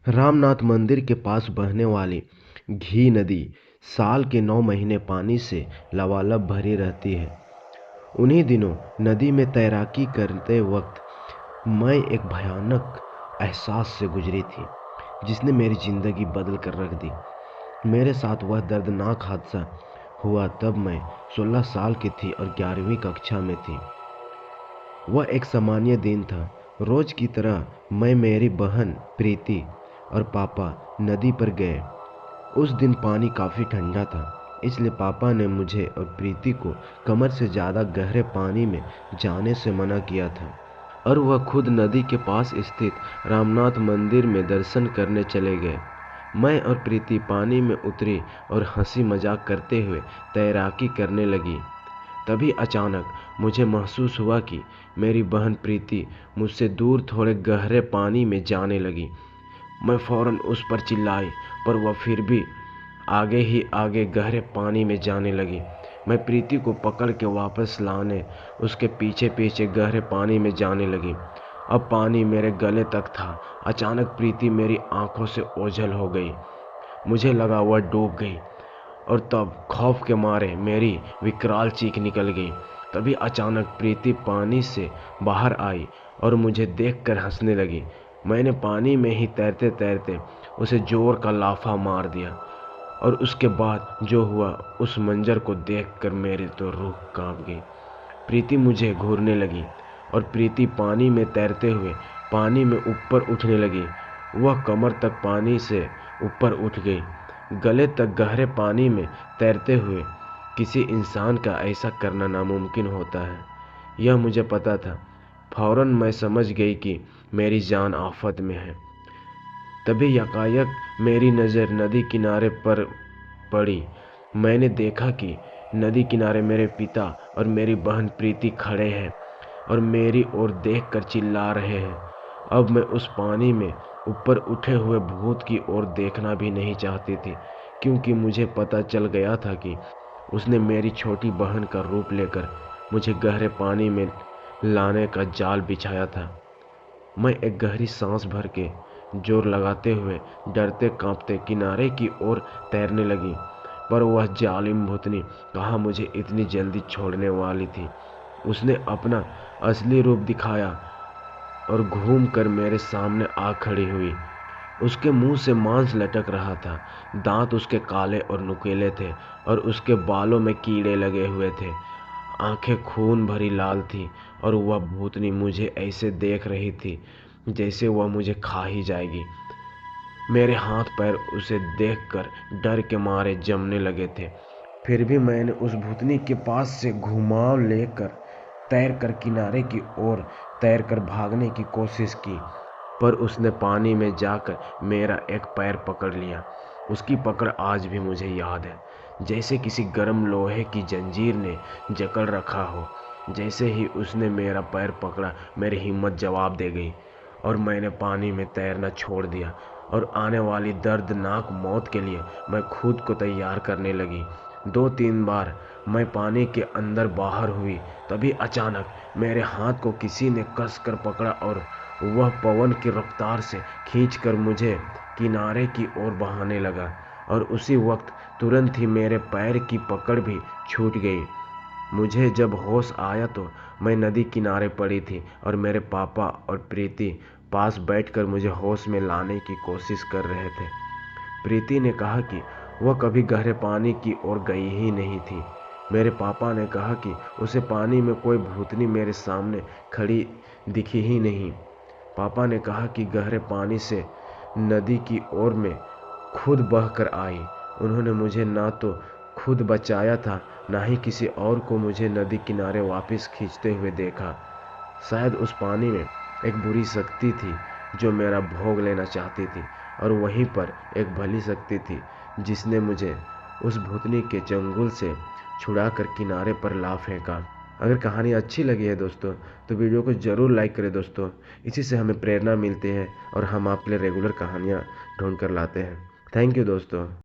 रामनाथ मंदिर के पास बहने वाली घी नदी साल के 9 महीने पानी से लबालब भरी रहती है। उन्हीं दिनों नदी में तैराकी करते वक्त मैं एक भयानक एहसास से गुजरी थी, जिसने मेरी ज़िंदगी बदल कर रख दी। मेरे साथ वह दर्दनाक हादसा हुआ तब मैं 16 साल की थी और 11वीं कक्षा में थी। वह एक सामान्य दिन था। रोज की तरह मैं, मेरी बहन प्रीति और पापा नदी पर गए। उस दिन पानी काफ़ी ठंडा था, इसलिए पापा ने मुझे और प्रीति को कमर से ज़्यादा गहरे पानी में जाने से मना किया था और वह खुद नदी के पास स्थित रामनाथ मंदिर में दर्शन करने चले गए। मैं और प्रीति पानी में उतरी और हंसी मजाक करते हुए तैराकी करने लगी। तभी अचानक मुझे महसूस हुआ कि मेरी बहन प्रीति मुझसे दूर थोड़े गहरे पानी में जाने लगी। मैं फौरन उस पर चिल्लाई, पर वह फिर भी आगे ही आगे गहरे पानी में जाने लगी। मैं प्रीति को पकड़ के वापस लाने उसके पीछे पीछे गहरे पानी में जाने लगी। अब पानी मेरे गले तक था। अचानक प्रीति मेरी आंखों से ओझल हो गई। मुझे लगा वह डूब गई और तब खौफ के मारे मेरी विकराल चीख निकल गई। तभी अचानक प्रीति पानी से बाहर आई और मुझे देखकर हंसने लगी। मैंने पानी में ही तैरते तैरते उसे जोर का लाफा मार दिया और उसके बाद जो हुआ उस मंजर को देखकर मेरी तो रूह कांप गई। प्रीति मुझे घूरने लगी और प्रीति पानी में तैरते हुए पानी में ऊपर उठने लगी। वह कमर तक पानी से ऊपर उठ गई। गले तक गहरे पानी में तैरते हुए किसी इंसान का ऐसा करना नामुमकिन होता है, यह मुझे पता था। फौरन मैं समझ गई कि मेरी जान आफत में है। तभी यकायक मेरी नज़र नदी किनारे पर पड़ी। मैंने देखा कि नदी किनारे मेरे पिता और मेरी बहन प्रीति खड़े हैं और मेरी ओर देखकर चिल्ला रहे हैं। अब मैं उस पानी में ऊपर उठे हुए भूत की ओर देखना भी नहीं चाहती थी, क्योंकि मुझे पता चल गया था कि उसने मेरी छोटी बहन का रूप लेकर मुझे गहरे पानी में लाने का जाल बिछाया था। मैं एक गहरी सांस भर के जोर लगाते हुए डरते कांपते किनारे की ओर तैरने लगी, पर वह जालिम भूतनी कहाँ मुझे इतनी जल्दी छोड़ने वाली थी। उसने अपना असली रूप दिखाया और घूम कर मेरे सामने आ खड़ी हुई। उसके मुंह से मांस लटक रहा था, दांत उसके काले और नुकीले थे और उसके बालों में कीड़े लगे हुए थे। आंखें खून भरी लाल थी और वह भूतनी मुझे ऐसे देख रही थी जैसे वह मुझे खा ही जाएगी। मेरे हाथ पैर उसे देखकर डर के मारे जमने लगे थे। फिर भी मैंने उस भूतनी के पास से घुमाव लेकर तैरकर किनारे की ओर तैरकर भागने की कोशिश की, पर उसने पानी में जाकर मेरा एक पैर पकड़ लिया। उसकी पकड़ आज भी मुझे याद है, जैसे किसी गर्म लोहे की जंजीर ने जकड़ रखा हो। जैसे ही उसने मेरा पैर पकड़ा, मेरी हिम्मत जवाब दे गई और मैंने पानी में तैरना छोड़ दिया और आने वाली दर्दनाक मौत के लिए मैं खुद को तैयार करने लगी। 2-3 बार मैं पानी के अंदर बाहर हुई, तभी अचानक मेरे हाथ को किसी ने कसकर पकड़ा और वह पवन की रफ्तार से खींचकर मुझे किनारे की ओर बहाने लगा और उसी वक्त तुरंत ही मेरे पैर की पकड़ भी छूट गई। मुझे जब होश आया तो मैं नदी किनारे पड़ी थी और मेरे पापा और प्रीति पास बैठकर मुझे होश में लाने की कोशिश कर रहे थे। प्रीति ने कहा कि वह कभी गहरे पानी की ओर गई ही नहीं थी। मेरे पापा ने कहा कि उसे पानी में कोई भूतनी मेरे सामने खड़ी दिखी ही नहीं। पापा ने कहा कि गहरे पानी से नदी की ओर में खुद बहकर आई। उन्होंने मुझे ना तो खुद बचाया था, ना ही किसी और को मुझे नदी किनारे वापस खींचते हुए देखा। शायद उस पानी में एक बुरी शक्ति थी जो मेरा भोग लेना चाहती थी, और वहीं पर एक भली शक्ति थी जिसने मुझे उस भूतनी के चंगुल से छुड़ाकर किनारे पर ला फेंका। अगर कहानी अच्छी लगी है दोस्तों, तो वीडियो को ज़रूर लाइक करें दोस्तों। इसी से हमें प्रेरणा मिलती है और हम आपके लिए रेगुलर कहानियाँ ढूंढ कर लाते हैं। थैंक यू दोस्तों।